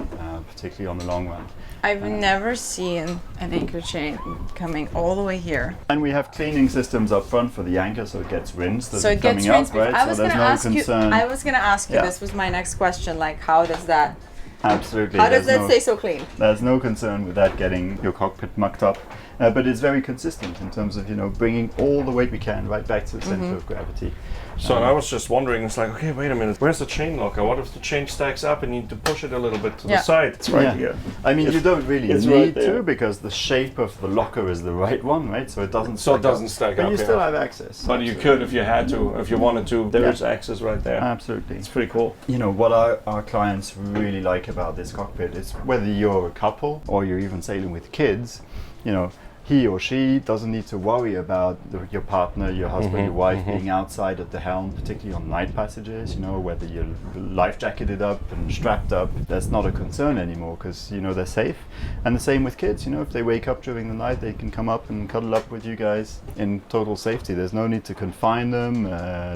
particularly on the long run. I've never seen an anchor chain coming all the way here. And we have cleaning systems up front for the anchor, so it gets rinsed as So it's it gets coming rinsed. up, right? I was so gonna there's no ask you. concern. I was gonna ask you. Yeah. This was my next question. Like, how does that? Absolutely. How does there's that no, stay so clean? There's no concern with that getting your cockpit mucked up, but it's very consistent in terms of, you know, bringing all the weight we can right back to the center of gravity. So I was just wondering, it's like, okay, wait a minute, where's the chain locker? What if the chain stacks up and you need to push it a little bit to the Yeah. side? It's right Yeah. here. I mean, you don't really it's need right there. to, because the shape of the locker is the right one, right? So it doesn't. So it stack up. doesn't stack But up, you yeah. still have access. But you could if you had to, if you wanted to. There is access right there. Absolutely. It's pretty cool. You know, what our clients really like about this cockpit is whether you're a couple or you're even sailing with kids, you know, he or she doesn't need to worry about your partner, your husband, your wife being outside at the helm, particularly on night passages, you know, whether you're life jacketed up and strapped up. That's not a concern anymore, because, you know, they're safe. And the same with kids, you know, if they wake up during the night, they can come up and cuddle up with you guys in total safety. There's no need to confine them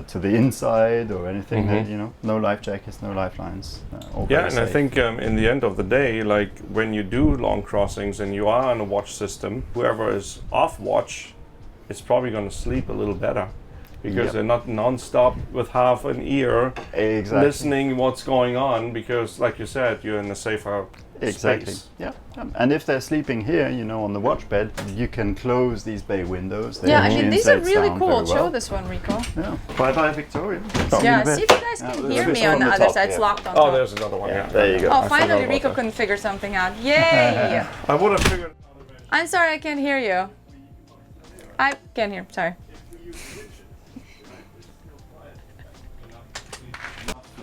to the inside or anything. That, you know, no life jackets, no lifelines. All Yeah, very and I safe. think in the end of the day, like when you do long crossings and you are on a watch system, whoever is off watch is probably going to sleep a little better because Yep. they're not non-stop with half an ear Exactly. listening what's going on, because like you said, you're in a safer Exactly. space. Yeah. And if they're sleeping here, you know, on the watch bed, you can close these bay windows. They Yeah, I actually mean these are insulate really sound cool. very Show well. this one, Rico. Yeah. Bye bye, Victoria. Yeah, see if you guys can hear me on the other side. It's locked on Oh, top. there's another one. Yeah. There you go. Oh, I finally forgot about Rico that. couldn't figure something out. Yay! I would have figured. I'm sorry, I can't hear you. I can't hear. Sorry.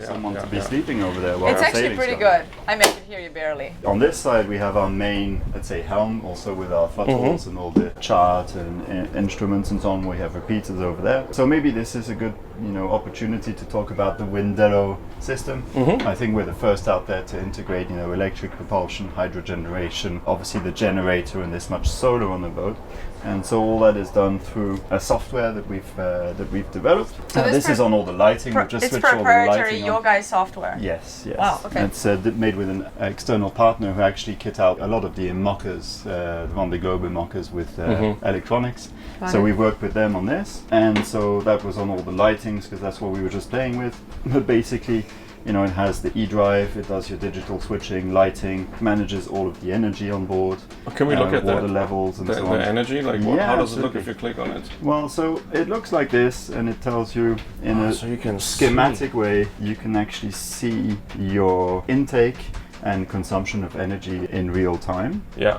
someone yeah, to be yeah. sleeping over there while It's our actually sailing's pretty going. good. I mean, I can hear you barely. On this side, we have our main, let's say, helm, also with our footholds and all the chart and instruments and so on. We have repeaters over there. So maybe this is a good, opportunity to talk about the Windelo system. I think we're the first out there to integrate, electric propulsion, hydro generation, obviously the generator, and this much solar on the boat. And so all that is done through a software that we've developed. So This is on all the lighting. We've just It's switched all the proprietary lighting on. Yogai software. Yes, yes. Wow, okay. It's made with an external partner who actually kit out a lot of the mockers, the Vendée Globe mockers with electronics. Got So it. we've worked with them on this, and so that was on all the lightings because that's what we were just playing with. But basically, it has the e-drive, it does your digital switching, lighting, manages all of the energy on board. Can we look at water that? levels and The so on. energy, like Yeah, how does it look absolutely. if you click on it? Well, so it looks like this, and it tells you in a So you can schematic way, you can actually see your intake and consumption of energy in real time. Yeah.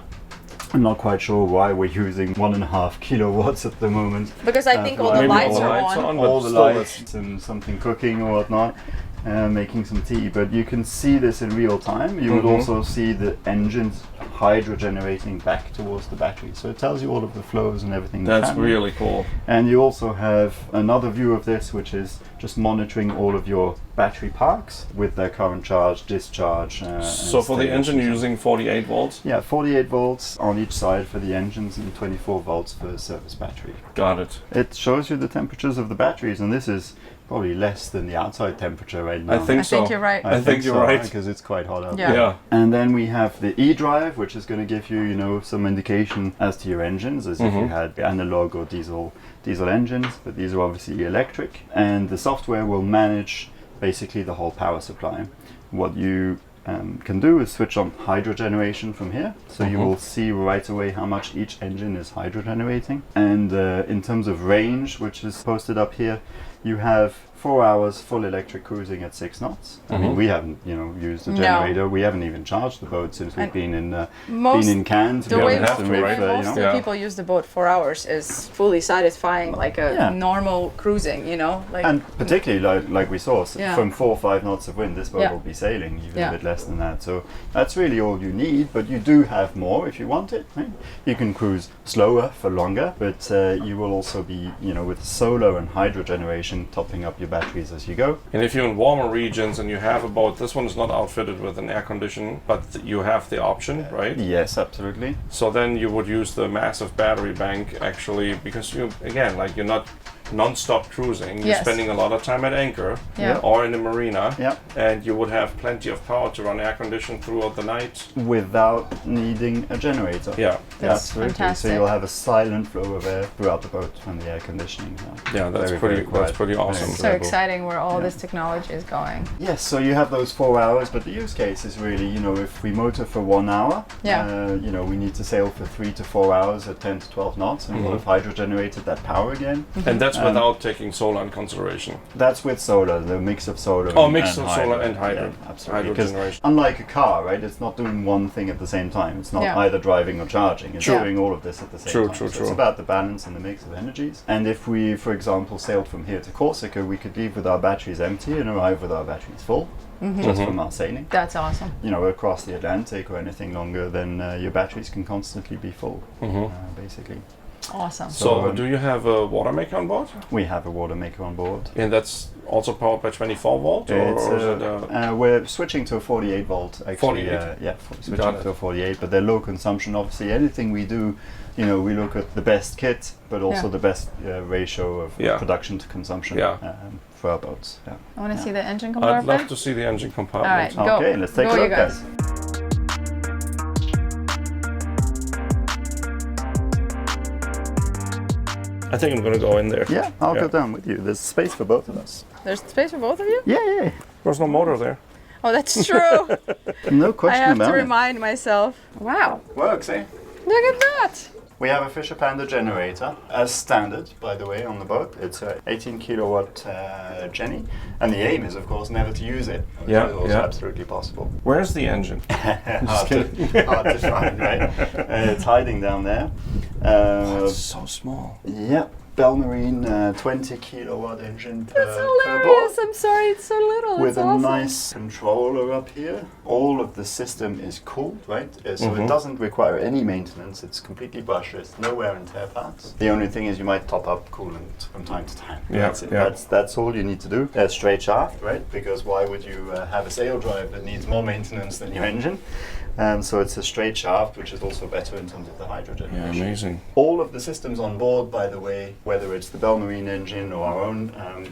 I'm not quite sure why we're using 1.5 kilowatts at the moment. Because I think all the Maybe lights all the are lights on. are on. But All the still lights and something cooking or whatnot, making some tea. But you can see this in real time. You would also see the engines hydro generating back towards the battery. So it tells you all of the flows and everything. That's happening. really cool. And you also have another view of this, which is just monitoring all of your battery parks with their current charge, discharge. And So for the status engine, and so you're on. using 48 volts. Yeah, 48 volts on each side for the engines and 24 volts for the service battery. Got it. It shows you the temperatures of the batteries, and this is probably less than the outside temperature right now. I think I so. think you're right. I think you're right. because it's quite hot out Yeah. there. Yeah. And then we have the e-drive, which is going to give you, some indication as to your engines, as if you had analog or diesel engines, but these are obviously electric. And the software will manage basically the whole power supply. What you can do is switch on hydro generation from here, so you will see right away how much each engine is hydro generating. And in terms of range, which is posted up here, you have 4 hours full electric cruising at 6 knots. I mean, we haven't, used the No. generator. We haven't even charged the boat since we've And been in most- Cannes. The We way haven't have been to, with, right? most of the Yeah. people use the boat 4 hours is fully satisfying, like a Yeah. normal cruising, like And particularly, like we saw, Yeah. from 4 or 5 knots of wind, this boat Yeah. will be sailing even Yeah. a bit less than that. So that's really all you need, but you do have more if you want it. Right? You can cruise slower for longer, but you will also be, with solar and hydro generation, topping up your batteries as you go. And if you're in warmer regions and you have a boat, this one is not outfitted with an air condition, but you have the option, right? Yes, absolutely. So then you would use the massive battery bank actually, because you're not non-stop cruising. You're Yes. spending a lot of time at anchor Yeah. or in the marina, Yeah. and you would have plenty of power to run air conditioning throughout the night. Without needing a generator. Yeah, That's absolutely. fantastic. So you'll have a silent flow of air throughout the boat when the air conditioning. yeah, that's Very, pretty. very quiet. That's pretty Very awesome. good. so level. exciting where all Yeah. this technology is going. Yes, so you have those 4 hours, but the use case is really, if we motor for 1 hour, Yeah. we need to sail for 3 to 4 hours at 10 to 12 knots, and we'll have hydro generated that power again. And that's without taking solar in consideration. That's with solar, the mix of solar. Oh, and- mix and of solar and hydro. Yeah, absolutely. Hydro Because generation. unlike a car, right, it's not doing one thing at the same time. It's not Yeah. either driving or charging. It's True. doing all of this at the same True, time. true, So true. It's about the balance and the mix of energies. And if we, for example, sailed from here to Corsica, we could leave with our batteries empty and arrive with our batteries full, just from our sailing. That's awesome. Across the Atlantic or anything longer, then your batteries can constantly be full, basically. Awesome. So, do you have a water maker on board? We have a water maker on board. And that's also powered by 24 volt, or It's, is it? we're switching to a 48 volt actually. 48? Switching Got it. to a 48, but they're low consumption. Obviously, anything we do, we look at the best kit, but also Yeah. the best ratio of Yeah. production to consumption Yeah. for our boats. Yeah. I want to see the engine I'd compartment. love to see the engine compartment. All right. Go. Okay, let's take Go, a you look, guys. guys. I think I'm gonna go in there. Yeah, I'll Yeah. go down with you. There's space for both of us. There's space for both of you? Yeah, There's no motor there. Oh, that's true. no I question have to about it. remind myself. Wow. Works, eh? Look at that. We have a Fisher Panda generator, as standard, by the way, on the boat. It's a 18 kilowatt Jenny, and the aim is, of course, never to use it. Which Yeah, is also yeah. absolutely possible. Where's the engine? hard to find, right? It's hiding down there. It's so small. Yeah, Bellmarine 20 kilowatt engine per board. Hilarious. I'm sorry, it's so little. With it's a awesome. nice controller up here. All of the system is cooled, right? So it doesn't require any maintenance. It's completely brushless, no wear and tear parts. The only thing is you might top up coolant from time to time. Yeah, That's it. yeah. That's all you need to do. A straight shaft, right? Because why would you have a sail drive that needs more maintenance than your engine? So it's a straight shaft, which is also better in terms of the hydrogen Yeah, emission. amazing. All of the systems on board, by the way, whether it's the Bellmarine engine or our own,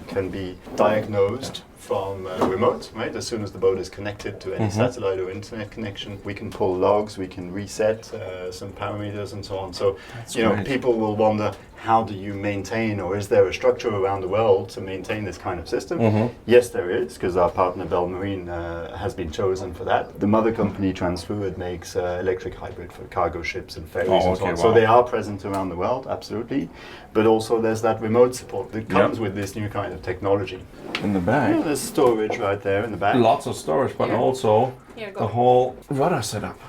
can be diagnosed from remote, right? As soon as the boat is connected to any satellite or internet connection, we can pull logs, we can reset some parameters and so on. So, great. people will wonder, how do you maintain, or is there a structure around the world to maintain this kind of system? Yes, there is, because our partner Bellmarine has been chosen for that. The mother company, Transfluid, makes electric hybrid for cargo ships and ferries and so on. So they are present around the world, absolutely. But also there's that remote support that comes with this new kind of technology. In the back. There's storage right there in the back. Lots of storage, but also Here, go. the whole rudder setup.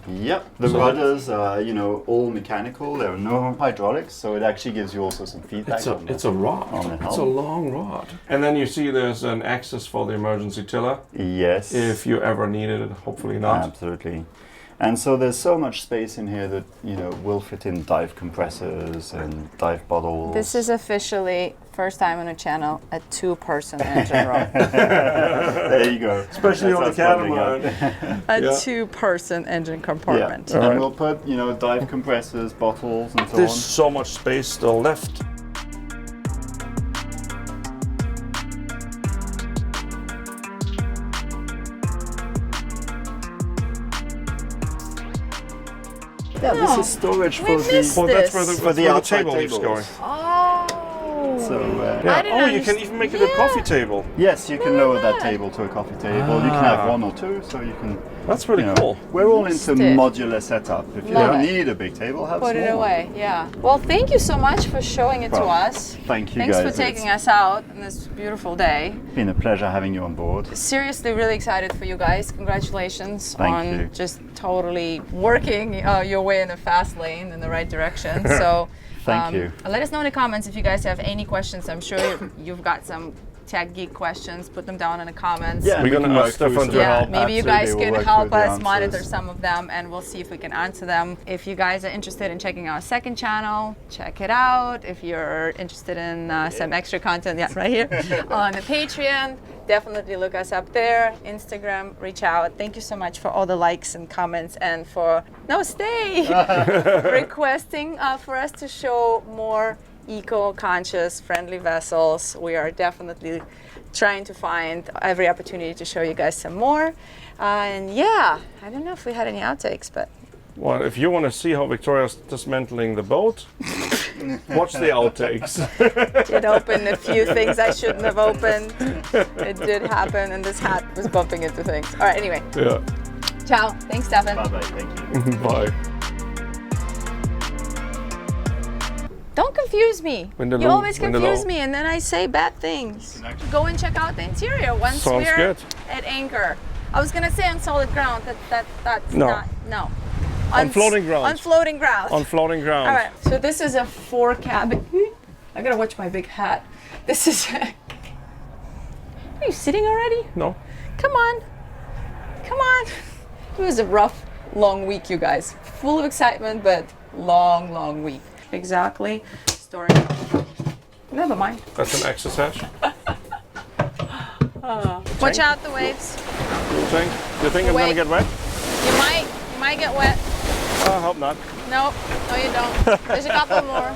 Yep, the So- rudders are, all mechanical. There are no hydraulics, so it actually gives you also some feedback. It's a rod. on the It's a helm. long rod. And then you see there's an access for the emergency tiller Yes, if you ever needed it. Hopefully not. absolutely. And so there's so much space in here that will fit in dive compressors and dive bottles. This is officially first time on a channel a 2-person engine room. There you go. Especially on the That's us bubbling up. catamaran. A Yeah. 2-person engine compartment. Yeah, Alright. and we'll put dive compressors, bottles, and so There's on. so much space still left. Yeah, this is storage we for missed the Well, that's where the, This. For the where the outside table is tables. going. Oh. So Yeah. I didn't Oh, you can even make it a coffee table. yes, you can lower that that. table to a coffee table. You can have one or two, so you can. That's really cool. We're all into Missed it. modular setup. If you Love don't it. need a big table, have a Put it small one. away, yeah. Well, thank you so much for showing it to Well, us. Thank you Thanks guys. for taking us out on this beautiful day. It's been a pleasure having you on board. Seriously, really excited for you guys. Congratulations Thank on you. just totally working your way in a fast lane in the right direction. So, Thank you. Let us know in the comments if you guys have any questions. I'm sure you've got some tech geek questions. Put them down in the comments. Yeah, We're we gonna can ask work through Stefan some- to Yeah, help. maybe you Absolutely, guys we'll can work help through the us monitor answers. some of them, and we'll see if we can answer them. If you guys are interested in checking our second channel, check it out. If you're interested in some extra content, yeah, right here on the Patreon, definitely look us up there. Instagram, reach out. Thank you so much for all the likes and comments, and for requesting for us to show more eco-conscious, friendly vessels. We are definitely trying to find every opportunity to show you guys some more. And yeah, I don't know if we had any outtakes, but Well, if you want to see how Victoria's dismantling the boat, watch the outtakes. did open a few things I shouldn't have opened. It did happen, and this hat was bumping into things. All right, anyway, Yeah. ciao. Thanks, Stefan. Bye bye. Thank you. Bye. Don't confuse me. Vindaloo, You always confuse Vindaloo. me, and then I say bad things. Go and check out the interior once Sounds we're good. at anchor. I was gonna say on solid ground. That's No. not no. On floating ground. On floating ground. On floating ground. All right. So this is a 4 cabin. I gotta watch my big hat. This is. Are you sitting already? No. Come on. Come on. It was a rough, long week, you guys. Full of excitement, but long week. Exactly. Storing. Never mind. That's an access hatch. Watch out the waves. You think I'm Wait. gonna get wet? You might get wet. I hope not. Nope. No, you don't. There's a couple more.